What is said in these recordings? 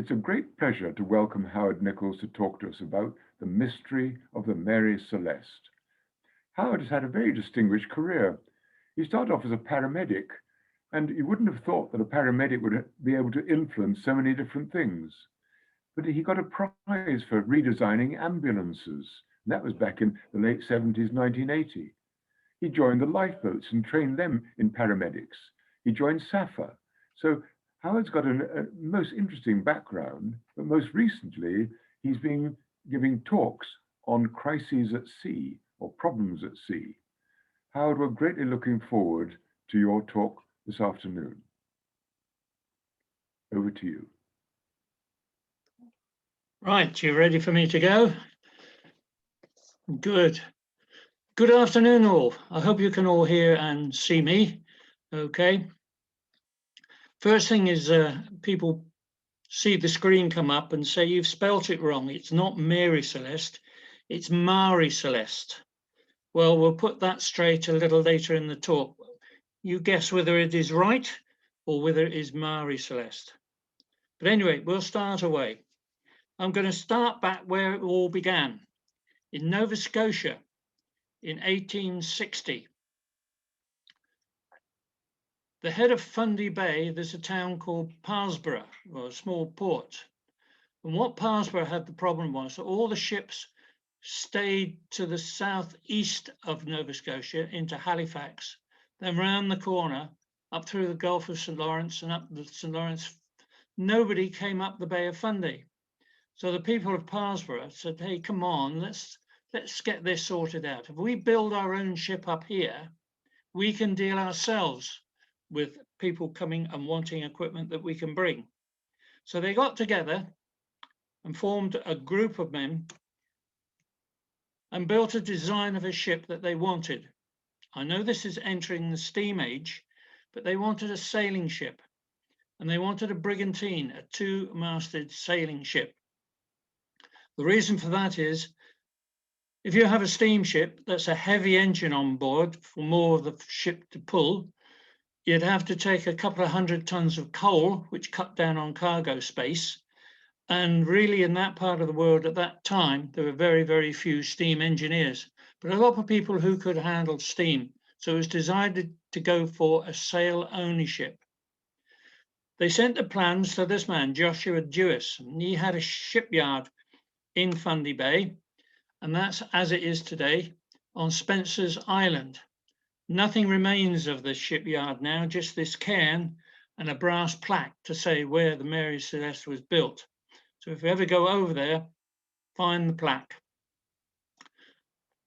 It's a great pleasure to welcome Howard Nichols to talk to us about the mystery of the Mary Celeste. Howard has had a very distinguished career. He started off as a paramedic, and you wouldn't have thought that a paramedic would be able to influence so many different things. But he got a prize for redesigning ambulances. And that was back in the late 70s, 1980. He joined the lifeboats and trained them in paramedics. He joined SSAFA. So Howard's got a most interesting background, but most recently, he's been giving talks on crises at sea or problems at sea. Howard, we're greatly looking forward to your talk this afternoon. Over to you. Right, you ready for me to go? Good. Good afternoon, all. I hope you can all hear and see me. Okay. First thing is people see the screen come up and say you've spelt it wrong. It's not Mary Celeste, it's Mary Celeste. Well, we'll put that straight a little later in the talk. You guess whether it is right or whether it is Mary Celeste. But anyway, we'll start away. I'm going to start back where it all began, in Nova Scotia in 1860. The head of Fundy Bay, there's a town called Parsborough, or a small port. And what Parsborough had the problem was that all the ships stayed to the southeast of Nova Scotia into Halifax, then round the corner, up through the Gulf of St. Lawrence and up the St. Lawrence. Nobody came up the Bay of Fundy. So the people of Parsborough said, hey, come on, let's get this sorted out. If we build our own ship up here, we can deal ourselves with people coming and wanting equipment that we can bring. So they got together and formed a group of men and built a design of a ship that they wanted. I know this is entering the steam age, but they wanted a sailing ship, and they wanted a brigantine, a two-masted sailing ship. The reason for that is, if you have a steamship that's a heavy engine on board for more of the ship to pull, you'd have to take a couple of 100 tons of coal, which cut down on cargo space. And really in that part of the world at that time, there were very, very few steam engineers, but a lot of people who could handle steam. So it was decided to go for a sail-only ship. They sent the plans to this man, Joshua Dewis, and he had a shipyard in Fundy Bay, and that's as it is today on Spencer's Island. Nothing remains of the shipyard now, just this cairn and a brass plaque to say where the Mary Celeste was built. So if you ever go over there, find the plaque.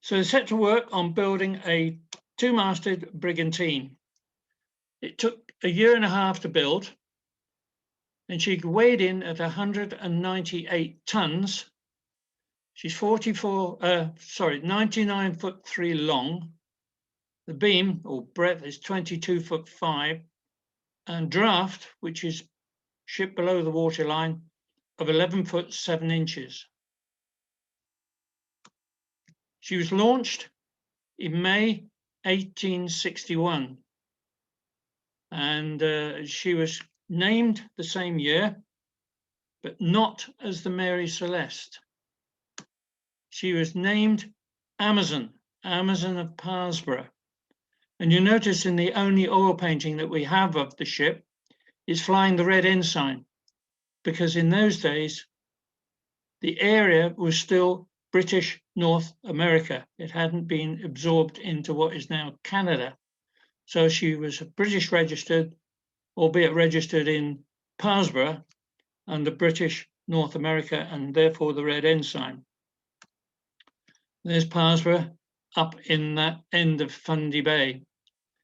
So they set to work on building a two-masted brigantine. It took a year and a half to build, and she weighed in at 198 tons. She's 99'3" long. The beam or breadth is 22'5", and draft, which is ship below the waterline, of 11'7". She was launched in May 1861, and she was named the same year, but not as the Mary Celeste. She was named Amazon of Parsborough. And you notice in the only oil painting that we have of the ship is flying the red ensign, because in those days, the area was still British North America. It hadn't been absorbed into what is now Canada. So she was British registered, albeit registered in Parsborough under British North America, and therefore the red ensign. There's Parsborough up in that end of Fundy Bay.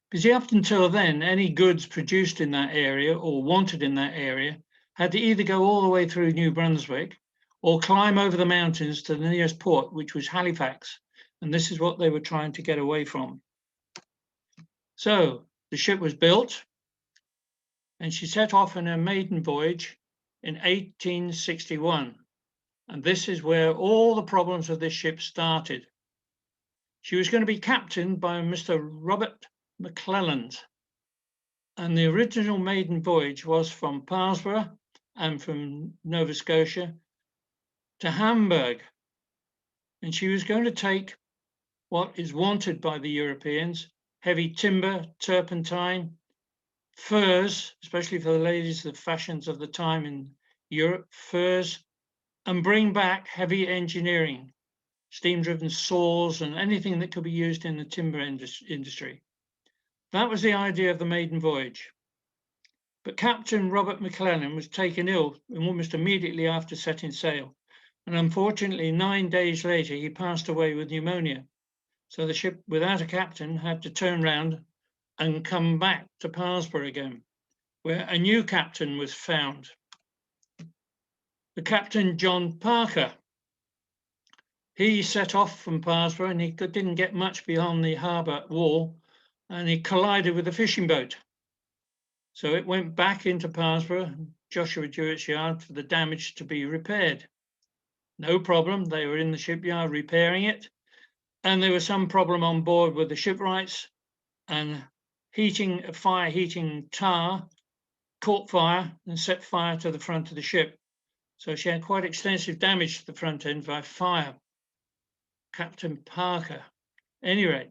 Because up until then, any goods produced in that area or wanted in that area had to either go all the way through New Brunswick or climb over the mountains to the nearest port, which was Halifax. And this is what they were trying to get away from. So the ship was built, and she set off on her maiden voyage in 1861. And this is where all the problems of this ship started. She was going to be captained by Mr. Robert McClelland. And the original maiden voyage was from Parsborough and from Nova Scotia to Hamburg. And she was going to take what is wanted by the Europeans: heavy timber, turpentine, furs, especially for the ladies, the fashions of the time in Europe, furs, and bring back heavy engineering, steam-driven saws, and anything that could be used in the timber industry. That was the idea of the maiden voyage. But Captain Robert McLennan was taken ill almost immediately after setting sail. And unfortunately, 9 days later, he passed away with pneumonia. So the ship, without a captain, had to turn round and come back to Parrsborough again, where a new captain was found. The Captain John Parker. He set off from Parrsborough and he didn't get much beyond the harbour wall, and he collided with a fishing boat. So it went back into Parrsborough, Joshua Jewett's yard, for the damage to be repaired. No problem, they were in the shipyard repairing it, and there was some problem on board with the shipwrights, and fire heating tar caught fire and set fire to the front of the ship. So she had quite extensive damage to the front end by fire. Captain Parker. Anyway,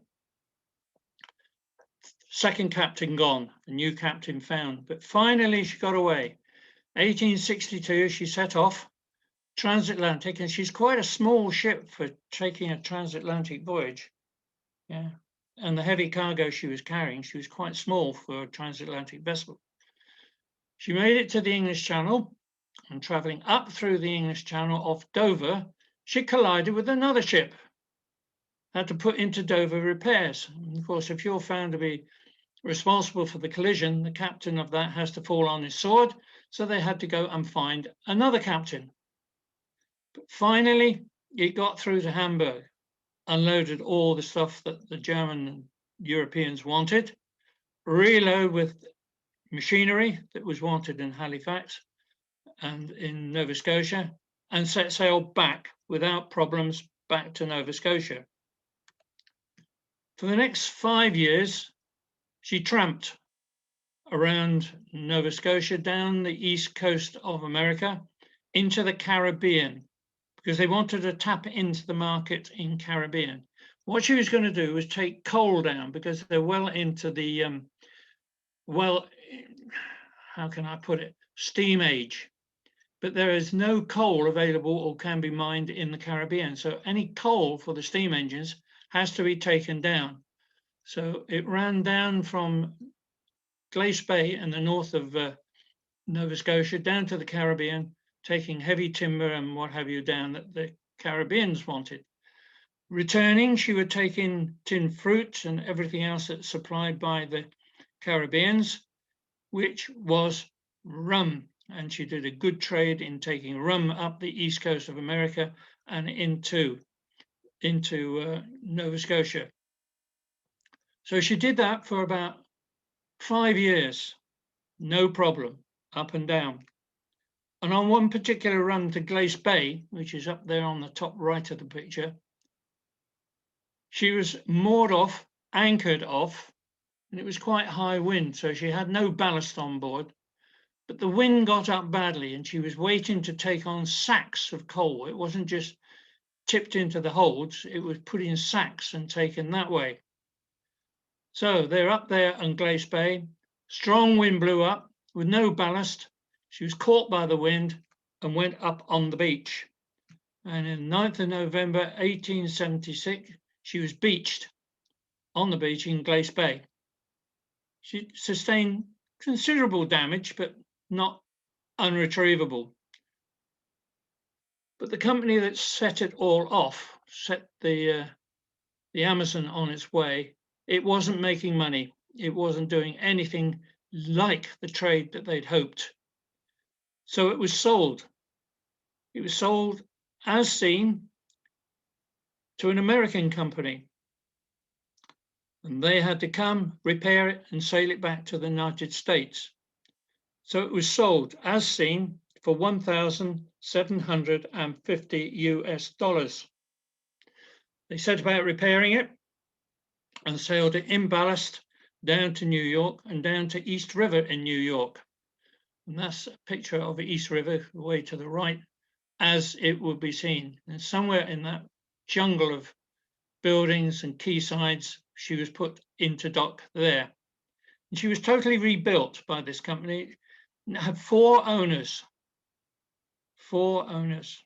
second captain gone, a new captain found, but finally she got away. 1862, she set off transatlantic, and she's quite a small ship for taking a transatlantic voyage. Yeah, and the heavy cargo she was carrying, she was quite small for a transatlantic vessel. She made it to the English Channel, and traveling up through the English Channel off Dover, she collided with another ship, had to put into Dover repairs. And of course, if you're found to be responsible for the collision, the captain of that has to fall on his sword. So they had to go and find another captain. But finally, it got through to Hamburg, unloaded all the stuff that the German and Europeans wanted, reload with machinery that was wanted in Halifax and in Nova Scotia, and set sail back without problems back to Nova Scotia. For the next 5 years, she tramped around Nova Scotia, down the east coast of America, into the Caribbean, because they wanted to tap into the market in Caribbean. What she was going to do was take coal down, because they're well into the, how can I put it, steam age. But there is no coal available or can be mined in the Caribbean. So any coal for the steam engines has to be taken down. So it ran down from Glace Bay in the north of Nova Scotia down to the Caribbean, taking heavy timber and what have you down that the Caribbeans wanted. Returning, she would take in tinned fruit and everything else that's supplied by the Caribbeans, which was rum. And she did a good trade in taking rum up the east coast of America and into Nova Scotia. So she did that for about 5 years, no problem, up and down. And on one particular run to Glace Bay, which is up there on the top right of the picture, she was moored off, anchored off, and it was quite high wind, so she had no ballast on board. But the wind got up badly, and she was waiting to take on sacks of coal. It wasn't just tipped into the holds, it was put in sacks and taken that way. So they're up there on Glace Bay. Strong wind blew up with no ballast. She was caught by the wind and went up on the beach. And on 9th of November, 1876, she was beached on the beach in Glace Bay. She sustained considerable damage, but not unretrievable. But the company that set it all off, set the Amazon on its way, it wasn't making money. It wasn't doing anything like the trade that they'd hoped. So it was sold. It was sold as seen to an American company. And they had to come, repair it, and sail it back to the United States. So it was sold as seen for $1,750 US. They set about repairing it and sailed it in ballast down to New York and down to East River in New York. And that's a picture of the East River, way to the right, as it would be seen. And somewhere in that jungle of buildings and quaysides, she was put into dock there. And she was totally rebuilt by this company. It had 4 owners. 4 owners.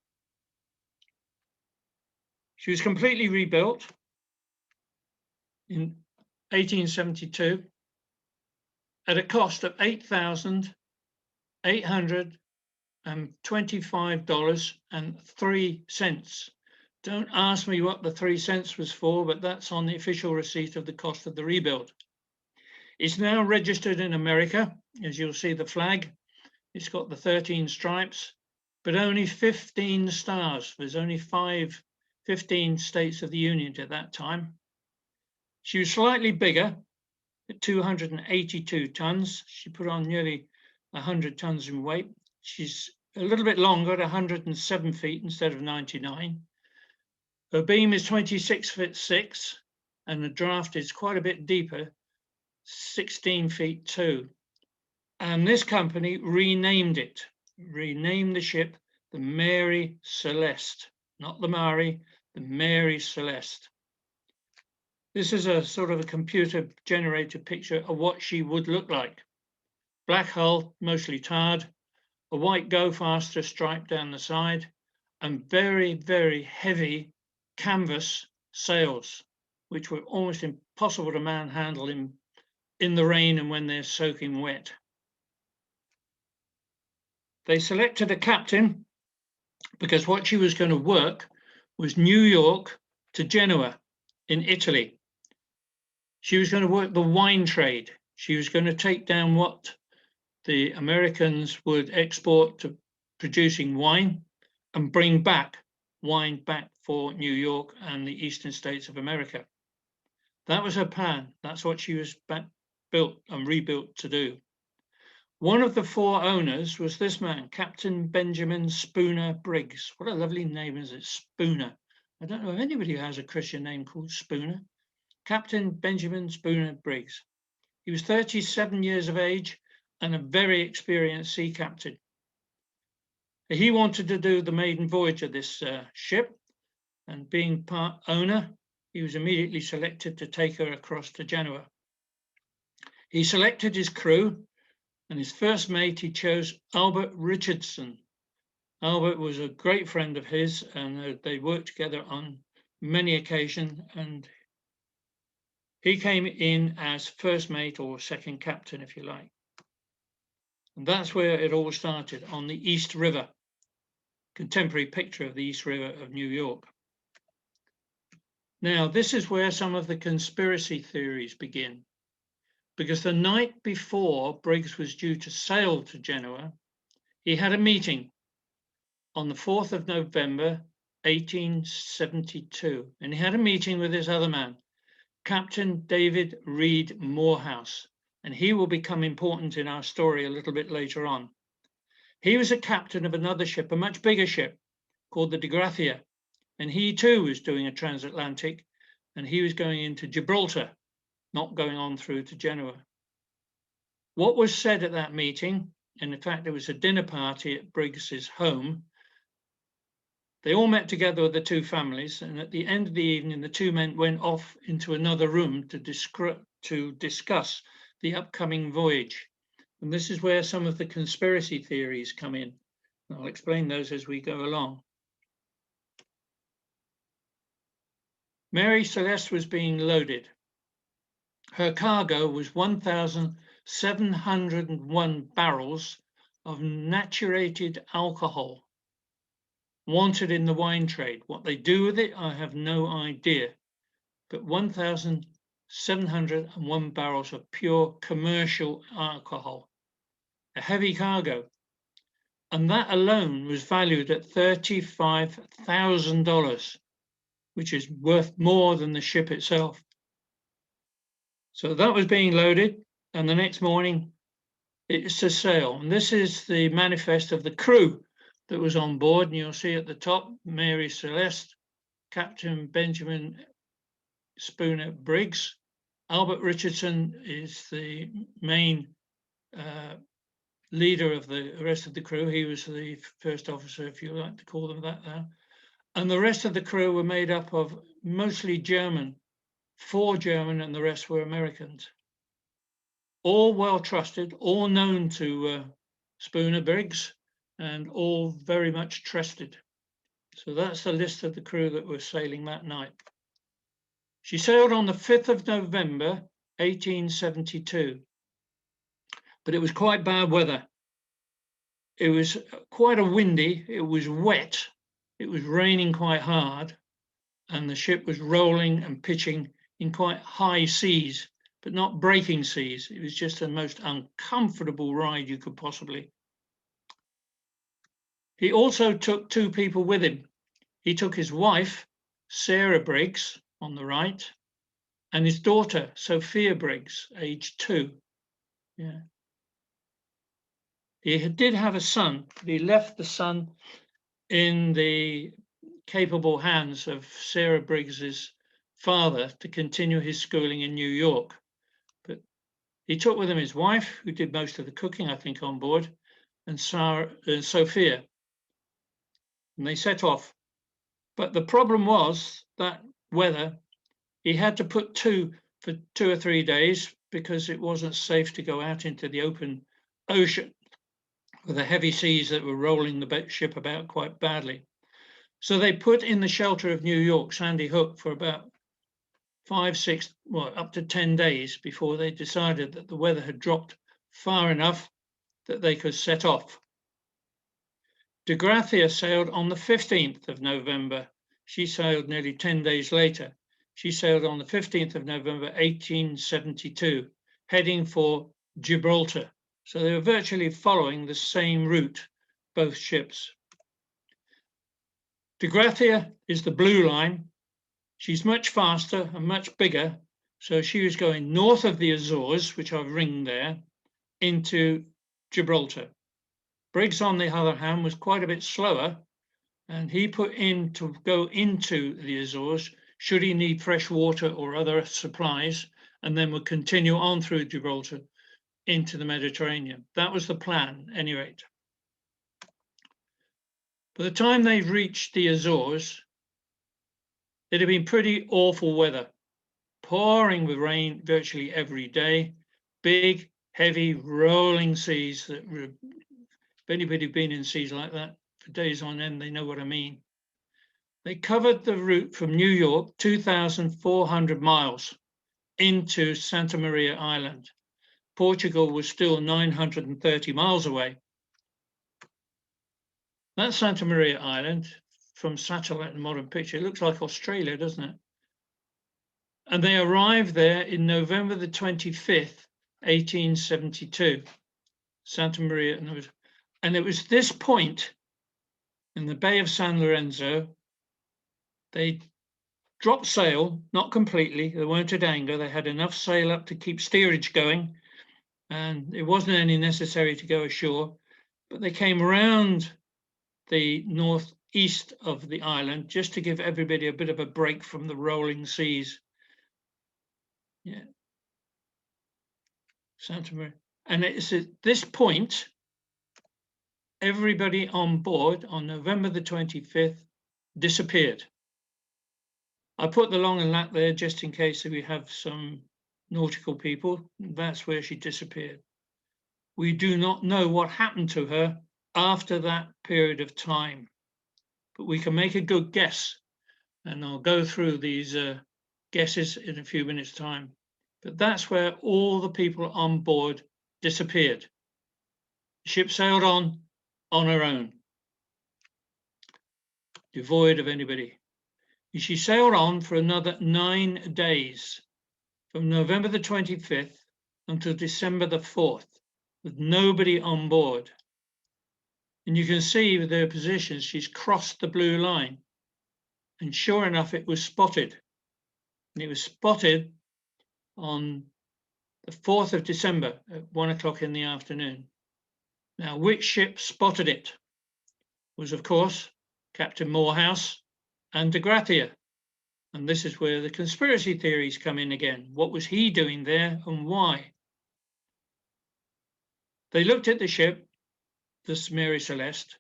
She was completely rebuilt in 1872 at a cost of $825.03. Don't ask me what the 3 cents was for, but that's on the official receipt of the cost of the rebuild. It's now registered in America, as you'll see the flag. It's got the 13 stripes, but only 15 stars. There's only 15 states of the Union at that time. She was slightly bigger at 282 tons. She put on nearly 100 tons in weight. She's a little bit longer at 107 feet instead of 99. Her beam is 26 feet 6, and the draft is quite a bit deeper, 16 feet 2. And this company renamed the ship the Mary Celeste, not the Mary, the Mary Celeste. This is a sort of a computer generated picture of what she would look like. Black hull, mostly tarred, a white go faster stripe down the side, and very, very heavy canvas sails, which were almost impossible to manhandle in the rain and when they're soaking wet. They selected a captain because what she was going to work was New York to Genoa in Italy. She was going to work the wine trade. She was going to take down what the Americans would export to producing wine and bring back wine back for New York and the eastern states of America. That was her plan. That's what she was built and rebuilt to do. One of the 4 owners was this man, Captain Benjamin Spooner Briggs. What a lovely name is it, Spooner. I don't know of anybody who has a Christian name called Spooner. Captain Benjamin Spooner Briggs. He was 37 years of age and a very experienced sea captain. He wanted to do the maiden voyage of this ship, and being part owner, he was immediately selected to take her across to Genoa. He selected his crew, and his first mate he chose Albert Richardson. Albert was a great friend of his, and they worked together on many occasions, and he came in as first mate or second captain, if you like. And that's where it all started, on the East River. Contemporary picture of the East River of New York. Now, this is where some of the conspiracy theories begin, because the night before Briggs was due to sail to Genoa, he had a meeting on the 4th of November, 1872, and he had a meeting with this other man, Captain David Reed Morehouse, and he will become important in our story a little bit later on. He was a captain of another ship, a much bigger ship called the De Gracia, and he too was doing a transatlantic, and he was going into Gibraltar, not going on through to Genoa. What was said at that meeting, and in fact there was a dinner party at Briggs's home, they all met together with the 2 families, and at the end of the evening the 2 men went off into another room to discuss the upcoming voyage. And this is where some of the conspiracy theories come in. I'll explain those as we go along. Mary Celeste was being loaded. Her cargo was 1,701 barrels of naturated alcohol, wanted in the wine trade. What they do with it, I have no idea. But 1,701 barrels of pure commercial alcohol, a heavy cargo. And that alone was valued at $35,000, which is worth more than the ship itself. So that was being loaded, and the next morning it's to sail. And this is the manifest of the crew that was on board, and you'll see at the top, Mary Celeste, Captain Benjamin Spooner Briggs. Albert Richardson is the main leader of the rest of the crew. He was the first officer, if you like to call them that now. And the rest of the crew were made up of mostly German, 4 German, and the rest were Americans. All well trusted, all known to Spooner Briggs, and all very much trusted. So that's the list of the crew that were sailing that night. She sailed on the 5th of November, 1872, but it was quite bad weather. It was quite a windy, it was wet, it was raining quite hard, and the ship was rolling and pitching in quite high seas, but not breaking seas. It was just the most uncomfortable ride you could possibly. He also took 2 people with him. He took his wife, Sarah Briggs, on the right, and his daughter, Sophia Briggs, aged 2. Yeah. He did have a son, but he left the son in the capable hands of Sarah Briggs's father to continue his schooling in New York. But he took with him his wife, who did most of the cooking, I think, on board, and Sophia. And they set off. But the problem was that weather, he had to put to for 2 or 3 days because it wasn't safe to go out into the open ocean with the heavy seas that were rolling the ship about quite badly. So they put in the shelter of New York, Sandy Hook, for about 5, 6, well, up to 10 days before they decided that the weather had dropped far enough that they could set off. De Gracia sailed on the 15th of November. She sailed nearly 10 days later. She sailed on the 15th of November, 1872, heading for Gibraltar. So they were virtually following the same route, both ships. De Gracia is the blue line. She's much faster and much bigger. So she was going north of the Azores, which I've ringed there, into Gibraltar. Briggs, on the other hand, was quite a bit slower, and he put in to go into the Azores should he need fresh water or other supplies, and then would continue on through Gibraltar into the Mediterranean. That was the plan, at any rate. By the time they reached the Azores, it had been pretty awful weather, pouring with rain virtually every day, big, heavy, rolling seas that were, if anybody been in seas like that for days on end, they know what I mean. They covered the route from New York, 2,400 miles, into Santa Maria Island. Portugal was still 930 miles away. That's Santa Maria Island. From satellite and modern picture, it looks like Australia, doesn't it? And they arrived there in November the 25th, 1872, Santa Maria. And it was this point in the Bay of San Lorenzo, they dropped sail, not completely, they weren't at anchor, they had enough sail up to keep steerage going, and it wasn't any necessary to go ashore, but they came around the northeast of the island just to give everybody a bit of a break from the rolling seas. Yeah, Santa Maria. And it's at this point, everybody on board on November the 25th disappeared. I put the long and lat there just in case we have some nautical people. That's where she disappeared. We do not know what happened to her after that period of time, but we can make a good guess, and I'll go through these guesses in a few minutes' time. But that's where all the people on board disappeared. The ship sailed on her own, devoid of anybody. She sailed on for another 9 days, from November the 25th until December the 4th, with nobody on board. And you can see with her position, she's crossed the blue line. And sure enough, it was spotted. And it was spotted on the 4th of December at 1 o'clock in the afternoon. Now, which ship spotted it? Was, of course, Captain Morehouse and de Gracia. And this is where the conspiracy theories come in again. What was he doing there and why? They looked at the ship, this Mary Celeste,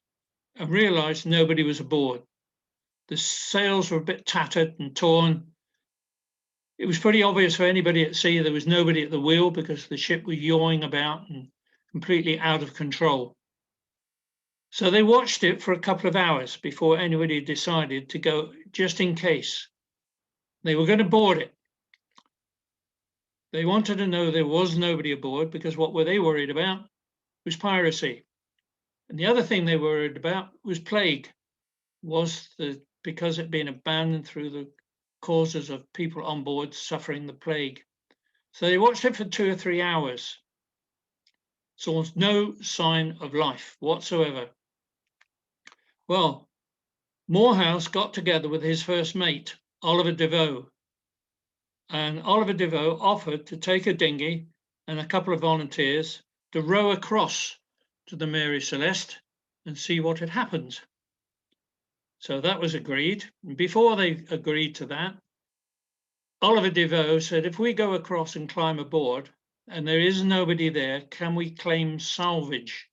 and realized nobody was aboard. The sails were a bit tattered and torn. It was pretty obvious for anybody at sea there was nobody at the wheel because the ship was yawing about and completely out of control. So they watched it for a couple of hours before anybody decided to go, just in case. They were going to board it. They wanted to know there was nobody aboard because what were they worried about was piracy. And the other thing they were worried about was plague, because it had been abandoned through the causes of people on board suffering the plague. So they watched it for 2 or 3 hours. Saw no sign of life whatsoever. Well, Morehouse got together with his first mate, Oliver Devoe, and Oliver Devoe offered to take a dinghy and a couple of volunteers to row across to the Mary Celeste and see what had happened. So that was agreed. And before they agreed to that, Oliver Devoe said, if we go across and climb aboard and there is nobody there, can we claim salvage?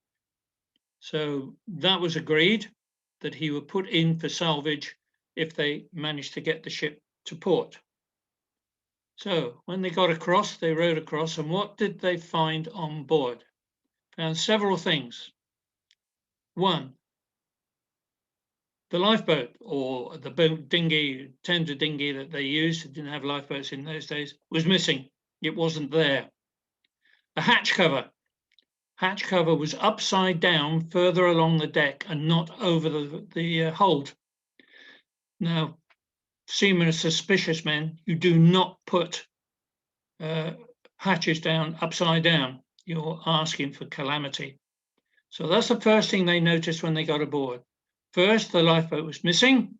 So that was agreed, that he would put in for salvage if they managed to get the ship to port. So when they got across, they rowed across, and what did they find on board? Found several things. One, the lifeboat, or the boat dinghy, tender dinghy that they used, it didn't have lifeboats in those days, was missing. It wasn't there. The hatch cover. Hatch cover was upside down further along the deck and not over the hold. Now, seamen are suspicious men. You do not put hatches down upside down. You're asking for calamity. So that's the first thing they noticed when they got aboard. First, the lifeboat was missing.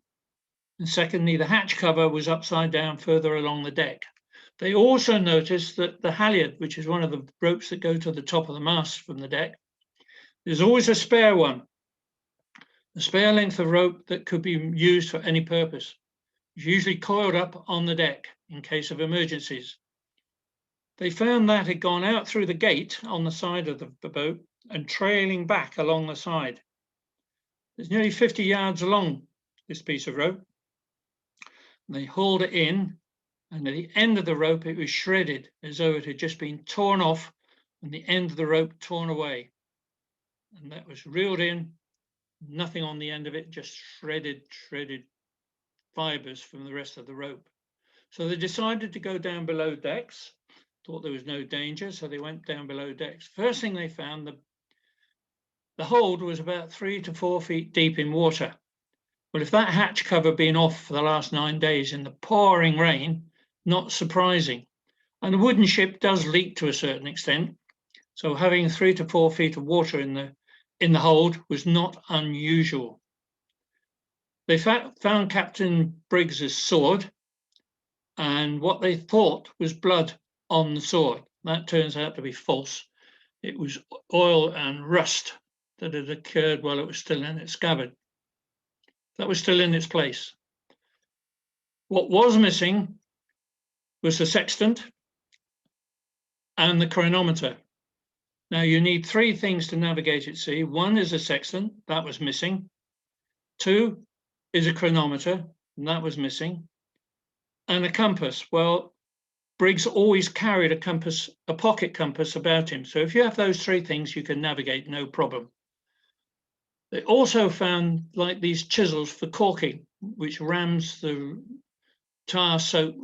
And secondly, the hatch cover was upside down further along the deck. They also noticed that the halyard, which is one of the ropes that go to the top of the mast from the deck, there's always a spare one, a spare length of rope that could be used for any purpose. It's usually coiled up on the deck in case of emergencies. They found that had gone out through the gate on the side of the boat and trailing back along the side. There's nearly 50 yards along, this piece of rope. They hauled it in, and at the end of the rope, it was shredded as though it had just been torn off and the end of the rope torn away. And that was reeled in, nothing on the end of it, just shredded fibers from the rest of the rope. So they decided to go down below decks, thought there was no danger, so they went down below decks. First thing they found, the hold was about 3 to 4 feet deep in water. Well, if that hatch cover had been off for the last 9 days in the pouring rain, not surprising. And the wooden ship does leak to a certain extent, so having 3 to 4 feet of water in the hold was not unusual. They found Captain Briggs's sword, and what they thought was blood on the sword. That turns out to be false. It was oil and rust that had occurred while it was still in its scabbard. That was still in its place. What was missing was the sextant and the chronometer. Now, you need 3 things to navigate at sea. 1 is a sextant, that was missing. 2 is a chronometer, and that was missing. And a compass. Well, Briggs always carried a compass, a pocket compass about him. So if you have those 3 things, you can navigate, no problem. They also found like these chisels for caulking, which rams the tar soap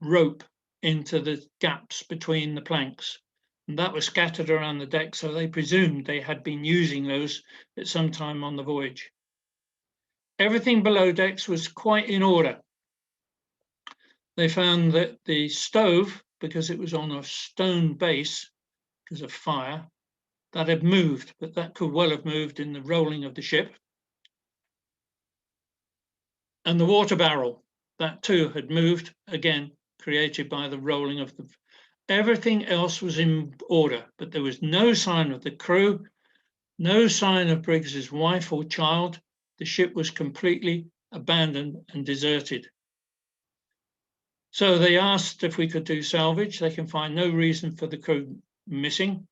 rope into the gaps between the planks. And that was scattered around the deck, so they presumed they had been using those at some time on the voyage. Everything below decks was quite in order. They found that the stove, because it was on a stone base because of fire, that had moved, but that could well have moved in the rolling of the ship. And the water barrel, that too had moved, again, created by the rolling of the... Everything else was in order, but there was no sign of the crew, no sign of Briggs's wife or child. The ship was completely abandoned and deserted. So they asked if we could do salvage. They can find no reason for the crew missing.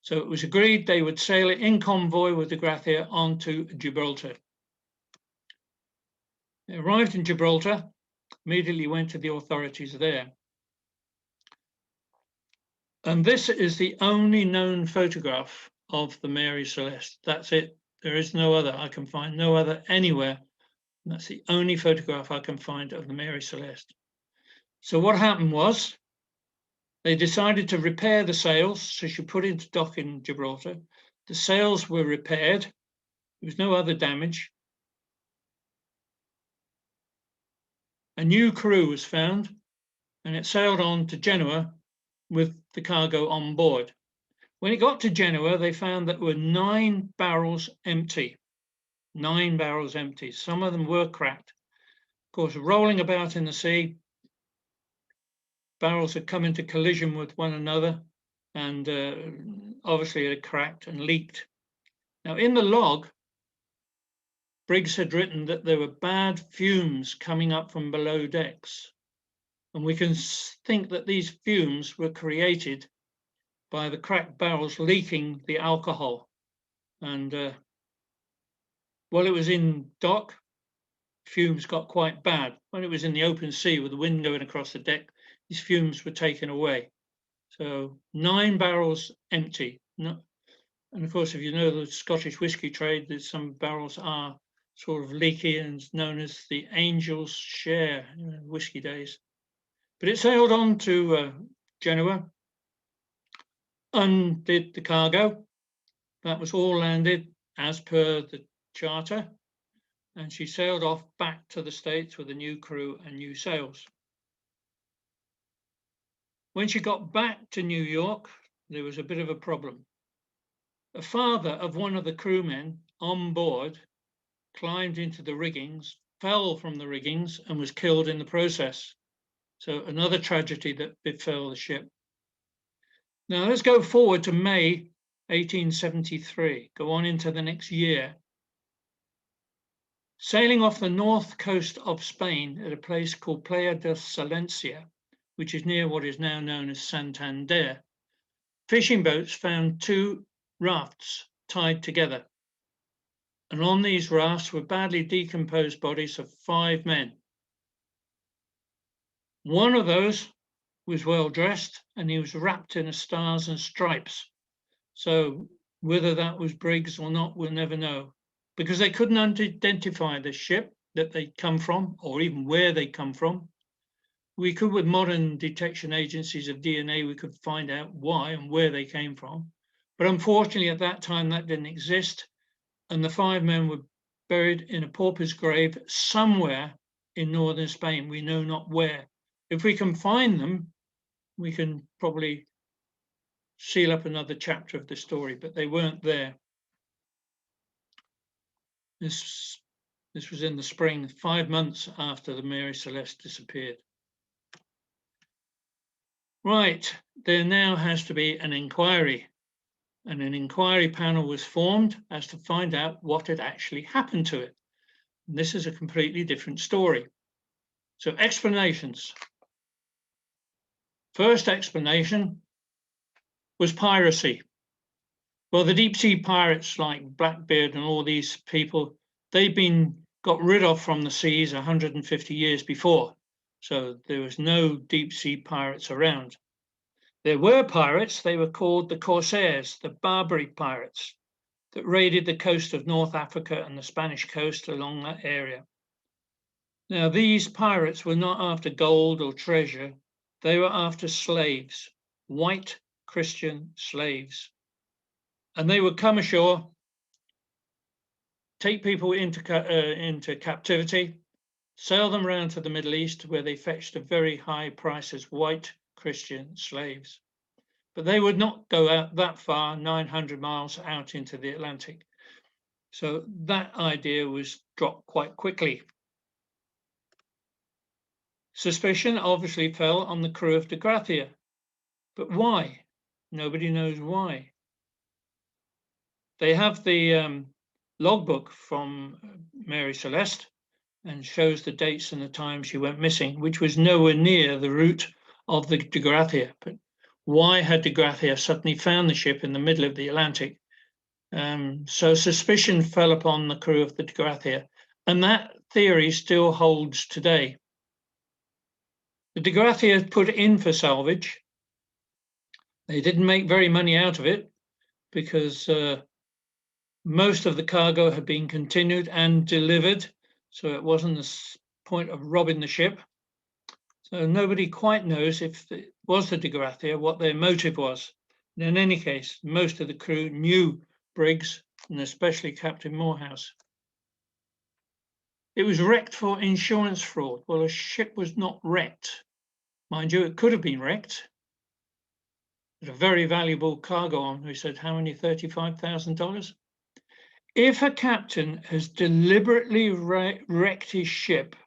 So it was agreed they would sail it in convoy with the Grathia onto Gibraltar. They arrived in Gibraltar, immediately went to the authorities there. And this is the only known photograph of the Mary Celeste. That's it. There is no other. I can find no other anywhere. And that's the only photograph I can find of the Mary Celeste. So what happened was they decided to repair the sails. So she put into dock in Gibraltar. The sails were repaired. There was no other damage. A new crew was found, and it sailed on to Genoa with the cargo on board. When it got to Genoa, they found that there were 9 barrels empty. 9 barrels empty. Some of them were cracked. Of course, rolling about in the sea, barrels had come into collision with one another, and obviously it had cracked and leaked. Now, in the log, Briggs had written that there were bad fumes coming up from below decks. And we can think that these fumes were created by the cracked barrels leaking the alcohol. And while it was in dock, fumes got quite bad. When it was in the open sea with the wind going across the deck, these fumes were taken away. So 9 barrels empty. And of course, if you know the Scottish whisky trade, that some barrels are sort of leaky and known as the Angel's Share whisky days. But it sailed on to Genoa, undid the cargo. That was all landed as per the charter. And she sailed off back to the States with a new crew and new sails. When she got back to New York, there was a bit of a problem. The father of one of the crewmen on board climbed into the riggings, fell from the riggings, and was killed in the process. So another tragedy that befell the ship. Now let's go forward to May 1873, go on into the next year. Sailing off the north coast of Spain at a place called Playa de Salencia, which is near what is now known as Santander, fishing boats found 2 rafts tied together. And on these rafts were badly decomposed bodies of 5 men. One of those was well dressed and he was wrapped in a stars and stripes. So whether that was Briggs or not, we'll never know, because they couldn't identify the ship that they'd come from or even where they come from. We could, with modern detection agencies of DNA, we could find out why and where they came from. But unfortunately, at that time, that didn't exist. And the 5 men were buried in a pauper's grave somewhere in northern Spain. We know not where. If we can find them, we can probably seal up another chapter of the story, but they weren't there. This was in the spring, 5 months after the Mary Celeste disappeared. Right, there now has to be an inquiry, and an inquiry panel was formed as to find out what had actually happened to it. And this is a completely different story. So explanations. First explanation was piracy. Well, the deep sea pirates like Blackbeard and all these people, they'd been got rid of from the seas 150 years before. So there was no deep sea pirates around. There were pirates, they were called the Corsairs, the Barbary pirates that raided the coast of North Africa and the Spanish coast along that area. Now, these pirates were not after gold or treasure, they were after slaves, white Christian slaves. And they would come ashore, take people into captivity, sell them around to the Middle East, where they fetched a very high price as white Christian slaves. But they would not go out that far, 900 miles out into the Atlantic. So that idea was dropped quite quickly. Suspicion obviously fell on the crew of the Grathia. But why? Nobody knows why. They have the logbook from Mary Celeste and shows the dates and the time she went missing, which was nowhere near the route of the de Grathia. But Why had de Gracia suddenly found the ship in the middle of the Atlantic? So suspicion fell upon the crew of the de Gracia, and that theory still holds today. The de Gracia put in for salvage. They didn't make very money out of it because most of the cargo had been continued and delivered, so it wasn't the point of robbing the ship. So nobody quite knows if it was the de Gracia, what their motive was. And in any case, most of the crew knew Briggs, and especially Captain Morehouse. It was wrecked for insurance fraud. Well, a ship was not wrecked. Mind you, it could have been wrecked. There's a very valuable cargo on. We said, how many? $35,000. If a captain has deliberately wrecked his ship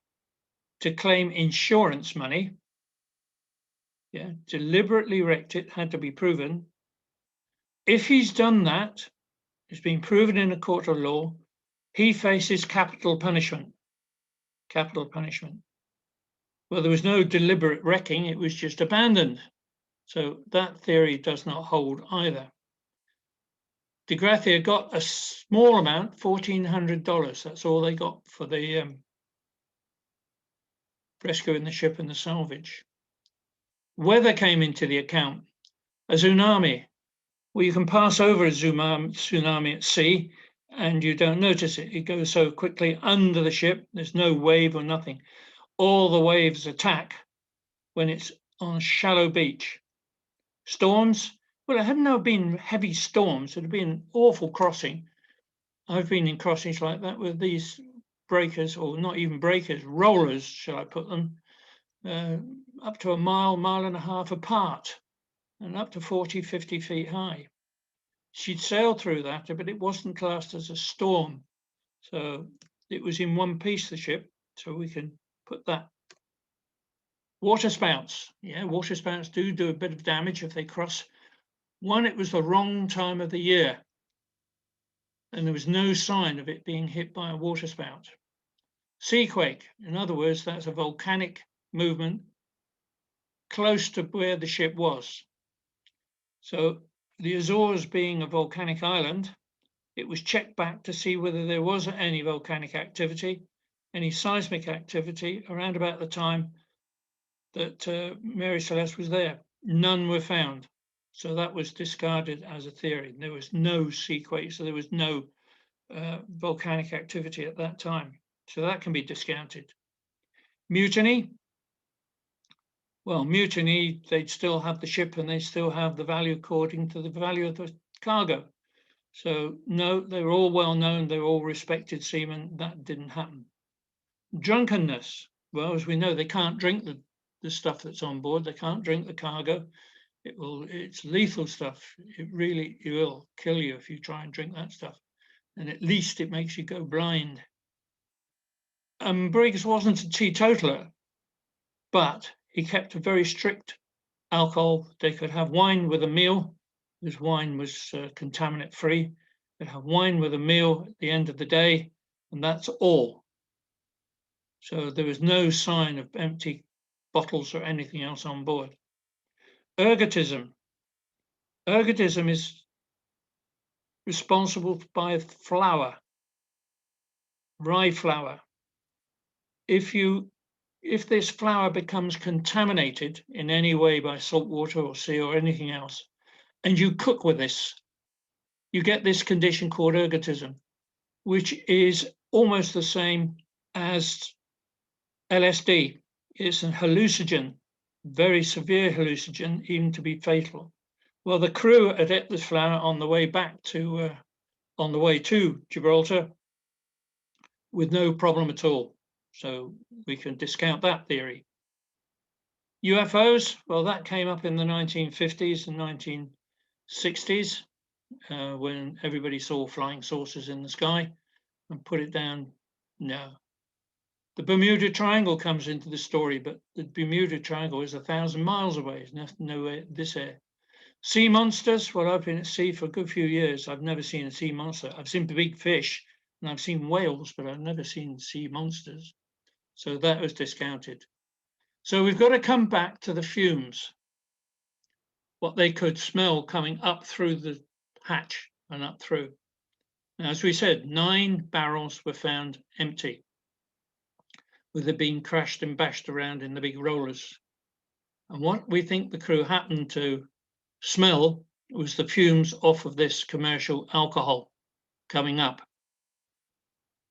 to claim insurance money, deliberately wrecked it, had to be proven. If he's done that, it's been proven in a court of law, he faces capital punishment. Capital punishment. Well, there was no deliberate wrecking, it was just abandoned. So that theory does not hold either. De Gracia got a small amount, $1,400. That's all they got for the rescuing the ship and the salvage. Weather came into the account. A tsunami. Well, you can pass over a tsunami at sea and you don't notice it. It goes so quickly under the ship. There's no wave or nothing. All the waves attack when it's on a shallow beach. Storms. Well, it hadn't been heavy storms. It had been an awful crossing. I've been in crossings like that with these breakers, or not even breakers, rollers, shall I put them, up to a mile and a half apart and up to 40, 50 feet high. She'd sailed through that, but it wasn't classed as a storm. So it was in one piece, the ship, so we can put that. Water spouts. Yeah, water spouts do a bit of damage if they cross. One, it was the wrong time of the year, and there was no sign of it being hit by a water spout. Seaquake, in other words, that's a volcanic movement close to where the ship was. So the Azores being a volcanic island, it was checked back to see whether there was any volcanic activity, any seismic activity around about the time that Mary Celeste was there. None were found. So that was discarded as a theory. There was no seaquake, so there was no volcanic activity at that time. So that can be discounted. Mutiny. Well, mutiny, they'd still have the ship and they still have the value according to the value of the cargo. So no, they were all well known, they were all respected seamen. That didn't happen. Drunkenness. Well, as we know, they can't drink the stuff that's on board. They can't drink the cargo. It's lethal stuff. It really will kill you if you try and drink that stuff. And at least it makes you go blind. Briggs wasn't a teetotaler, but he kept a very strict alcohol. They could have wine with a meal. This wine was contaminant free. They'd have wine with a meal at the end of the day, and that's all. So there was no sign of empty bottles or anything else on board. Ergotism. Ergotism is responsible by flour, rye flour. If this flour becomes contaminated in any way by salt water or sea or anything else, and you cook with this, you get this condition called ergotism, which is almost the same as LSD. It's a hallucinogen, very severe hallucinogen, even to be fatal. Well, the crew had ate this flour on the way back to, on the way to Gibraltar with no problem at all. So we can discount that theory. UFOs, well, that came up in the 1950s and 1960s when everybody saw flying saucers in the sky and put it down. No. The Bermuda Triangle comes into the story, but the Bermuda Triangle is 1,000 miles away. There's nowhere this air. Sea monsters, well, I've been at sea for a good few years. I've never seen a sea monster. I've seen big fish and I've seen whales, but I've never seen sea monsters. So that was discounted. So we've got to come back to the fumes. what they could smell coming up through the hatch and up through. Now, as we said, 9 barrels were found empty, with it being crashed and bashed around in the big rollers. And what we think the crew happened to smell was the fumes off of this commercial alcohol coming up.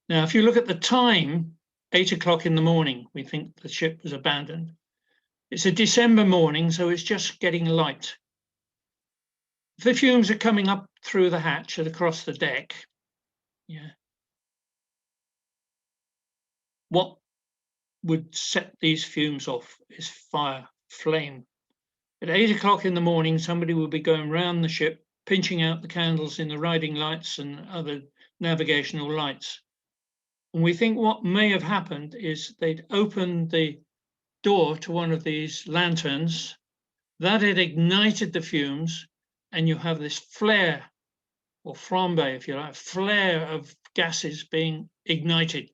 Now, if you look at the time, 8 o'clock in the morning, we think the ship was abandoned. It's a December morning, so it's just getting light. If the fumes are coming up through the hatch and across the deck, what would set these fumes off is fire, flame. At 8 o'clock in the morning, somebody would be going round the ship, pinching out the candles in the riding lights and other navigational lights. And we think what may have happened is they'd opened the door to one of these lanterns, that had ignited the fumes, and you have this flare, or flambe, if you like, flare of gases being ignited.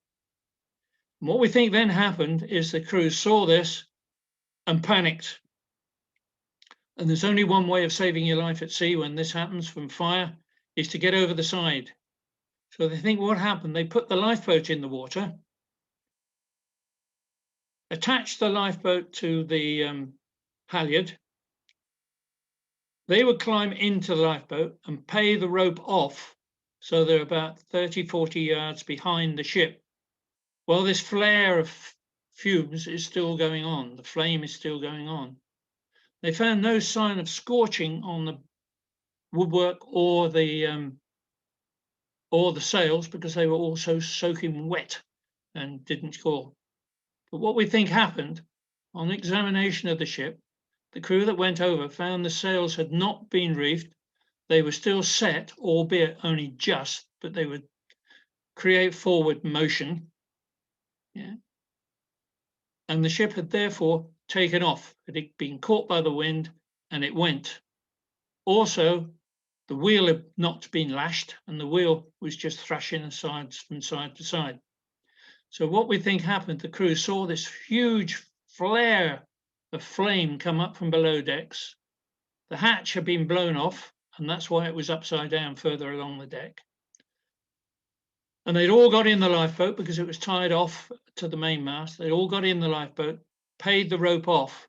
And what we think then happened is the crew saw this and panicked. And there's only one way of saving your life at sea when this happens from fire, is to get over the side. So they think what happened, they put the lifeboat in the water, attached the lifeboat to the halyard. They would climb into the lifeboat and pay the rope off, so they're about 30, 40 yards behind the ship. Well, this flare of fumes is still going on. The flame is still going on. They found no sign of scorching on the woodwork or the sails, because they were also soaking wet and didn't score. But what we think happened, on examination of the ship, the crew that went over found the sails had not been reefed. They were still set, albeit only just, but they would create forward motion. And the ship had therefore taken off. It had been caught by the wind and it went. Also, the wheel had not been lashed and the wheel was just thrashing aside from side to side. So what we think happened, the crew saw this huge flare of flame come up from below decks. The hatch had been blown off, and that's why it was upside down further along the deck. And they'd all got in the lifeboat because it was tied off to the mainmast. They'd all got in the lifeboat, paid the rope off,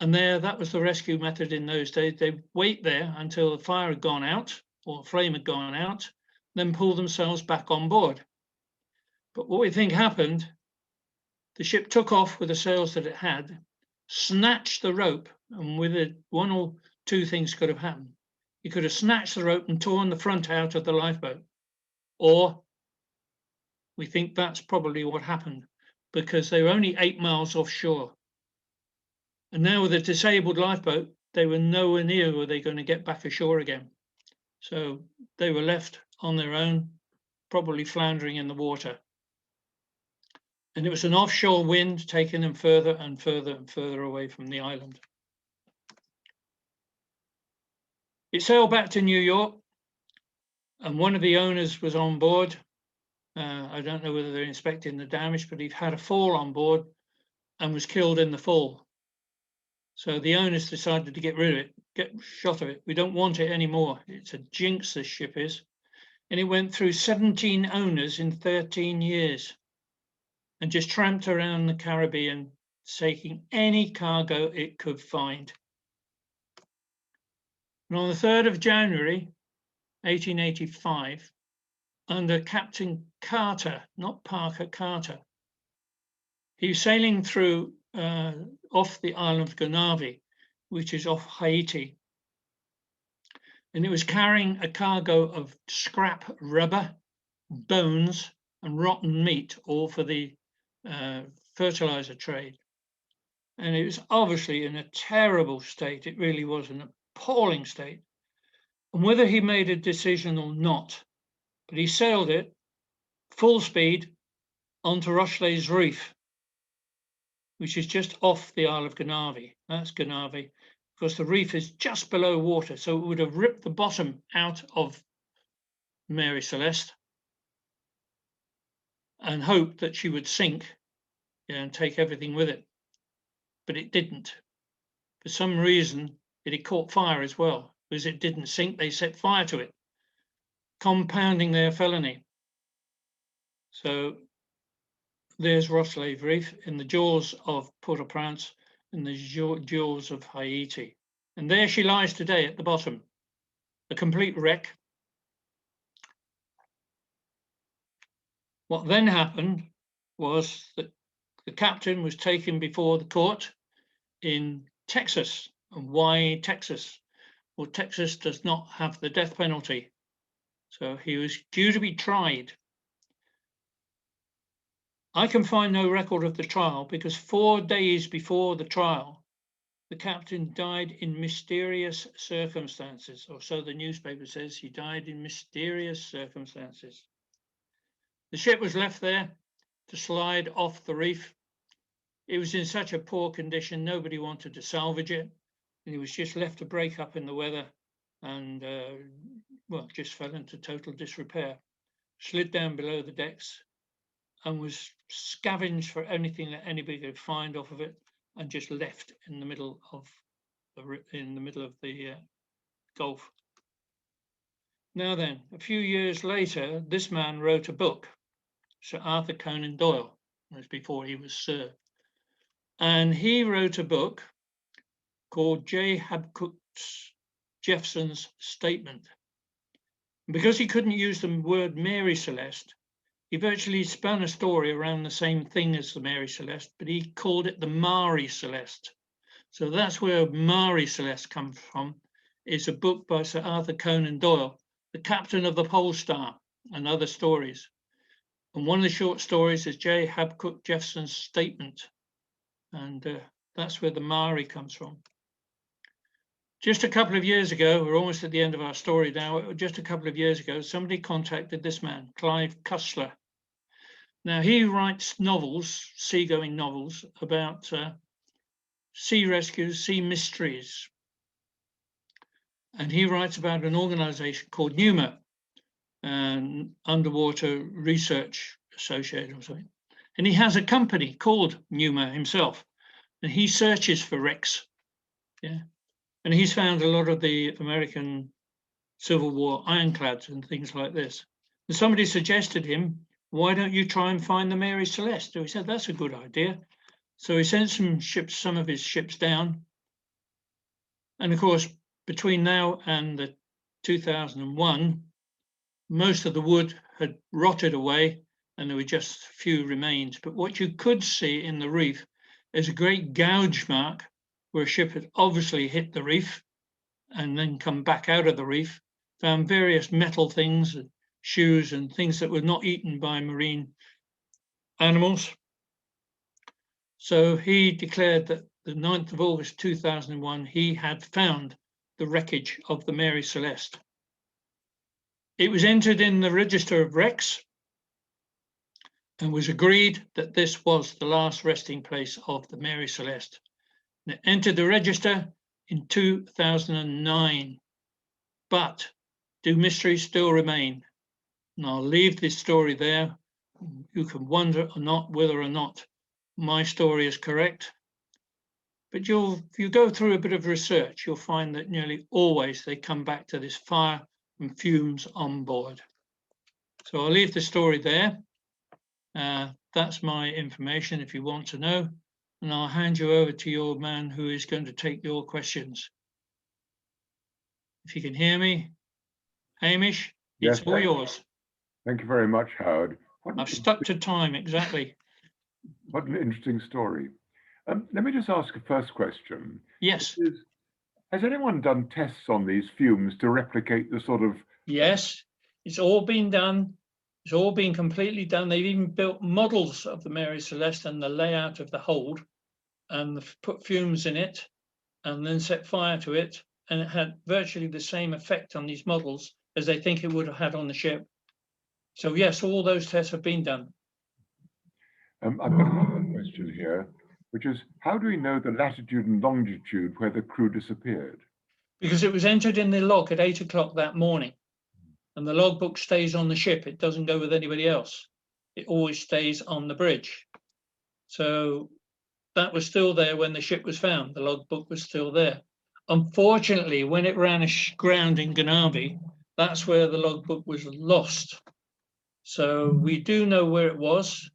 and that was the rescue method in those days. They'd wait there until the fire had gone out or the flame had gone out, then pull themselves back on board. But what we think happened, the ship took off with the sails that it had, snatched the rope, and with it, one or two things could have happened. You could have snatched the rope and torn the front out of the lifeboat, or we think that's probably what happened, because they were only 8 miles offshore. And now with a disabled lifeboat, they were nowhere near were they going to get back ashore again. So they were left on their own, probably floundering in the water. And it was an offshore wind taking them further and further and further away from the island. It sailed back to New York, and one of the owners was on board. I don't know whether they're inspecting the damage, but he had a fall on board and was killed in the fall. So the owners decided to get rid of it, get shot of it. We don't want it anymore. It's a jinx, this ship is. And it went through 17 owners in 13 years and just tramped around the Caribbean, taking any cargo it could find. And on the 3rd of January, 1885, under Captain Carter, not Parker, Carter, he was sailing through off the island of Gonavi, which is off Haiti. And it was carrying a cargo of scrap rubber, bones, and rotten meat, all for the fertilizer trade. And it was obviously in a terrible state. It really was an appalling state. And whether he made a decision or not, but he sailed it full speed onto Rochelet's Reef, which is just off the Isle of Gonavi. That's Gonavi, because the reef is just below water. So it would have ripped the bottom out of Mary Celeste and hoped that she would sink and take everything with it. But it didn't. For some reason, it had caught fire as well. Because it didn't sink, they set fire to it, compounding their felony. So there's Roslave Reef in the jaws of Port-au-Prince and the jaws of Haiti. And there she lies today at the bottom, a complete wreck. What then happened was that the captain was taken before the court in Texas. And why Texas? Well, Texas does not have the death penalty. So he was due to be tried. I can find no record of the trial because 4 days before the trial, the captain died in mysterious circumstances, or so the newspaper says. He died in mysterious circumstances. The ship was left there to slide off the reef. It was in such a poor condition, nobody wanted to salvage it. And it was just left to break up in the weather and, well, just fell into total disrepair. Slid down below the decks and was scavenged for anything that anybody could find off of it, and just left in the middle of the Gulf. Now then, a few years later, this man wrote a book, Sir Arthur Conan Doyle. It was before he was Sir, and he wrote a book called J. Habcook Jeffson's Statement. And because he couldn't use the word Mary Celeste, he virtually spun a story around the same thing as the Mary Celeste, but he called it the Mary Celeste. So that's where Mary Celeste comes from. It's a book by Sir Arthur Conan Doyle, the captain of the Pole Star, and other stories. And one of the short stories is J. Habcook Jeffson's Statement. And that's where the Mary comes from. Just a couple of years ago, we're almost at the end of our story now, just a couple of years ago, somebody contacted this man, Clive Cussler. Now, he writes novels, seagoing novels, about sea rescues, sea mysteries. And he writes about an organization called NUMA, an Underwater Research Association or something. And he has a company called NUMA himself, and he searches for wrecks. Yeah. And he's found a lot of the American Civil War ironclads and things like this. And somebody suggested him, why don't you try and find the Mary Celeste? So he said, that's a good idea. So he sent some of his ships down. And of course, between now and the 2001, most of the wood had rotted away and there were just a few remains. But what you could see in the reef is a great gouge mark where a ship had obviously hit the reef and then come back out of the reef, found various metal things, shoes and things that were not eaten by marine animals. So he declared that the 9th of August 2001, he had found the wreckage of the Mary Celeste. It was entered in the Register of Wrecks and was agreed that this was the last resting place of the Mary Celeste. And it entered the register in 2009, but do mysteries still remain? And I'll leave this story there. You can wonder or not whether or not my story is correct. But if you go through a bit of research, you'll find that nearly always they come back to this fire and fumes on board. So I'll leave the story there. That's my information if you want to know. And I'll hand you over to your man who is going to take your questions. If you can hear me, Hamish, it's all yours. Thank you very much, Howard. I've stuck to time, exactly. What an interesting story. Let me just ask a first question. Yes. Has anyone done tests on these fumes to replicate the sort of... Yes, it's all been done. It's all been completely done. They've even built models of the Mary Celeste and the layout of the hold and put fumes in it and then set fire to it. And it had virtually the same effect on these models as they think it would have had on the ship. So yes, all those tests have been done. I've got another question here, which is, how do we know the latitude and longitude where the crew disappeared? Because it was entered in the log at 8 o'clock that morning. And the logbook stays on the ship. It doesn't go with anybody else. It always stays on the bridge. So that was still there when the ship was found. The logbook was still there. unfortunately, when it ran aground in Ganavi, that's where the logbook was lost. So we do know where it was.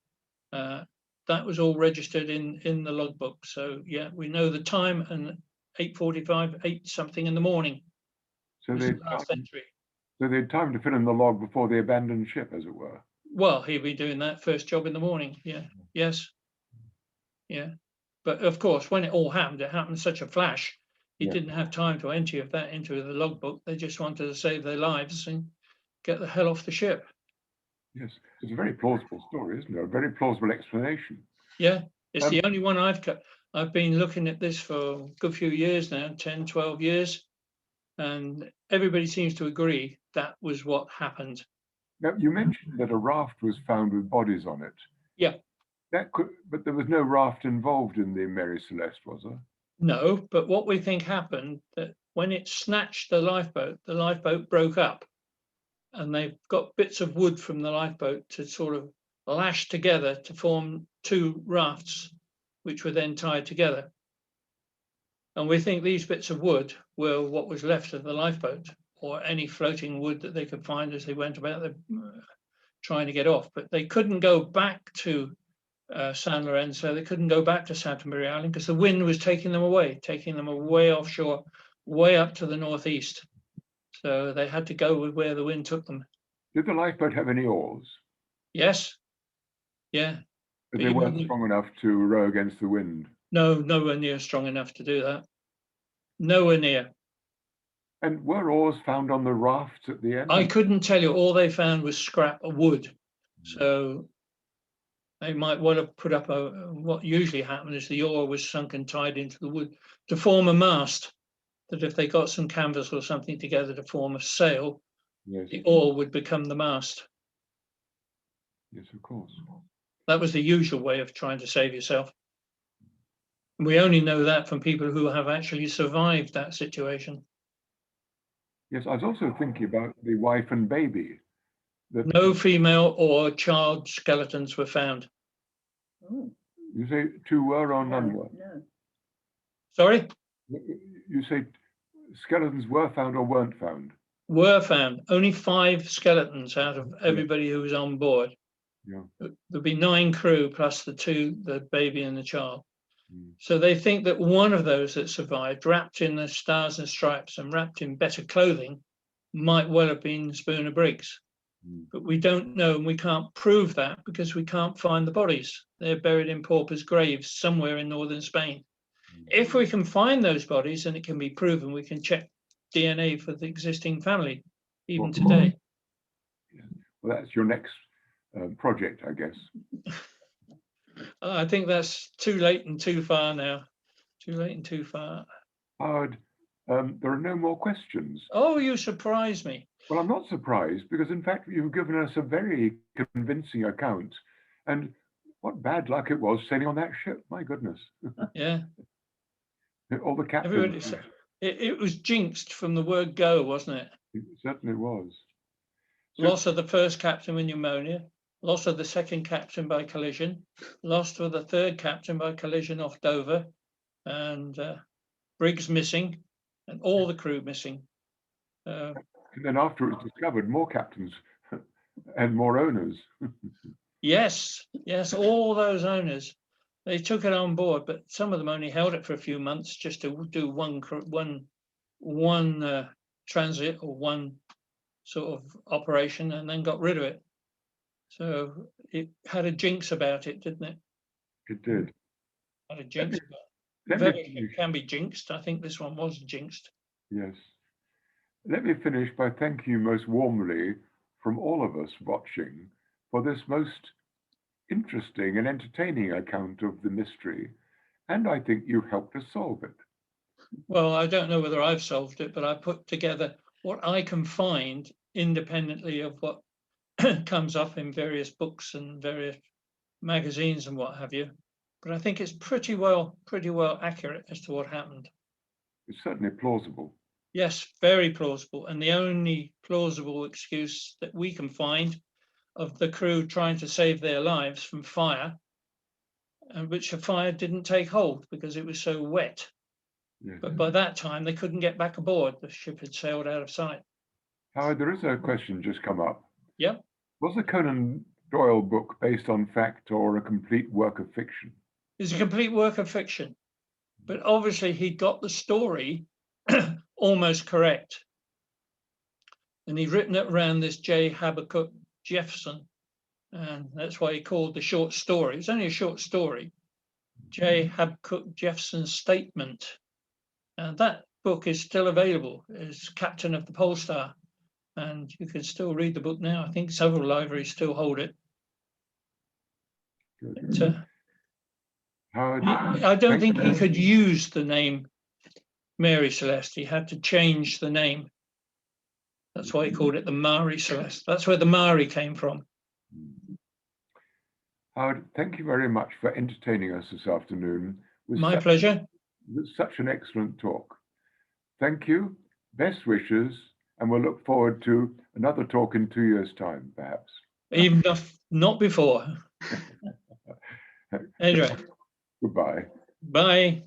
That was all registered in the logbook. So yeah, we know the time and 8:45, 8 something in the morning. So was they the last entry. so they had time to fill in the log before they abandoned ship, as it were. Well, he'll be doing that first job in the morning. Yeah. Yes. Yeah. But of course, when it all happened, it happened in such a flash. He Yeah. didn't have time to enter that into the logbook. They just wanted to save their lives and get the hell off the ship. Yes, it's a very plausible story, isn't it? A very plausible explanation. Yeah, it's the only one I've got. I've been looking at this for a good few years now, 10, 12 years, and everybody seems to agree that was what happened. Now, you mentioned that a raft was found with bodies on it. Yeah. But there was no raft involved in the Mary Celeste, was there? No, but what we think happened, that when it snatched the lifeboat broke up, and they've got bits of wood from the lifeboat to sort of lash together to form two rafts, which were then tied together. And we think these bits of wood were what was left of the lifeboat, or any floating wood that they could find as they went about trying to get off. But they couldn't go back to San Lorenzo. They couldn't go back to Santa Maria Island because the wind was taking them away offshore, way up to the northeast. So they had to go with where the wind took them. Did the lifeboat have any oars? Yes. Yeah. But they weren't strong enough to row against the wind. No, nowhere near strong enough to do that. Nowhere near. And were oars found on the rafts at the end? I couldn't tell you. All they found was scrap of wood. So they might well have put up what usually happened is the oar was sunk and tied into the wood to form a mast, that if they got some canvas or something together to form a sail, yes, the oar would become the mast. Yes, of course. That was the usual way of trying to save yourself. We only know that from people who have actually survived that situation. Yes, I was also thinking about the wife and baby. No female or child skeletons were found. Oh. You say two were or none were? No. Sorry? You say skeletons were found or weren't found? Were found. Only 5 skeletons out of everybody who was on board. Yeah. There'd be 9 crew plus the baby and the child. So they think that one of those that survived, wrapped in the stars and stripes and wrapped in better clothing, might well have been Spooner Briggs. But we don't know, and we can't prove that because we can't find the bodies. They're buried in paupers' graves somewhere in northern Spain. If we can find those bodies and it can be proven, we can check DNA for the existing family, even today. Well, that's your next project, I guess. I think that's too late and too far now. Too late and too far. Howard, there are no more questions. Oh, you surprised me. Well, I'm not surprised because, in fact, you've given us a very convincing account. And what bad luck it was sailing on that ship. My goodness. Yeah. All the captains. It was jinxed from the word go, wasn't it? It certainly was. So, loss of the first captain with pneumonia, loss of the second captain by collision, loss of the third captain by collision off Dover, and Briggs missing, and all the crew missing. And then after it was discovered, more captains and more owners. Yes, all those owners. They took it on board, but some of them only held it for a few months just to do one transit or one sort of operation, and then got rid of it. So it had a jinx about it, didn't it? It did. Had a jinx about it. It can be jinxed. I think this one was jinxed. Yes. Let me finish by thanking you most warmly from all of us watching for this most interesting and entertaining account of the mystery, and I think you helped us solve it. Well, I don't know whether I've solved it, but I put together what I can find independently of what comes up in various books and various magazines and what have you. But I think it's pretty well accurate as to what happened. It's certainly plausible. Yes, very plausible. And the only plausible excuse that we can find of the crew trying to save their lives from fire, and which the fire didn't take hold because it was so wet. Yes. But by that time, they couldn't get back aboard. The ship had sailed out of sight. Howard, there is a question just come up. Yep. Was the Conan Doyle book based on fact or a complete work of fiction? It's a complete work of fiction. But obviously, he got the story almost correct. And he'd written it around this J. Habakkuk Jefferson. And that's why he called the short story. It's only a short story. J. Habakkuk Jefferson's Statement. And that book is still available as Captain of the Pole Star. And you can still read the book now. I think several libraries still hold it. But, Howard, I don't think he could use the name Mary Celeste. He had to change the name. That's why he called it the Mary Celeste. That's where the Mary came from. Howard, thank you very much for entertaining us this afternoon. My pleasure. With such an excellent talk. Thank you. Best wishes, and we'll look forward to another talk in 2 years' time, perhaps. Even if not before. Anyway. Goodbye. Bye.